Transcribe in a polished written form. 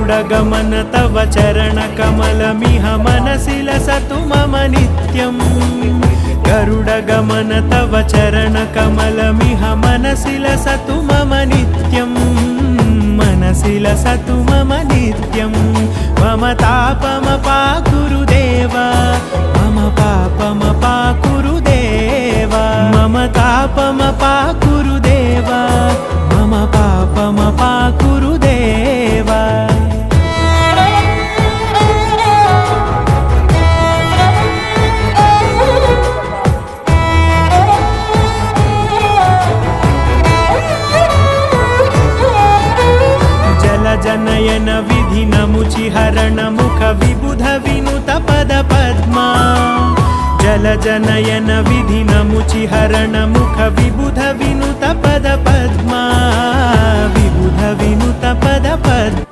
गरुडगमन तव चरणकमलमिह मनसि लसतु मम नित्यम् गरुडगमन तव चरणकमलमिह मनसि लसतु मम नित्यम् मनसि लसतु मम नित्यम् मम तापमपाकुरुदेव मम पापमपाकुरुदेव मम तापमपाकुरुदेव मम पापमपाकुरुदेव जनयन विधिनमुचिहरण मुख विबुध विनुत पद पद्मा जलजनयन विधिनमुचिहरण मुख विबुध विनुत पद पद्मा विबुध विनुत पद पद्मा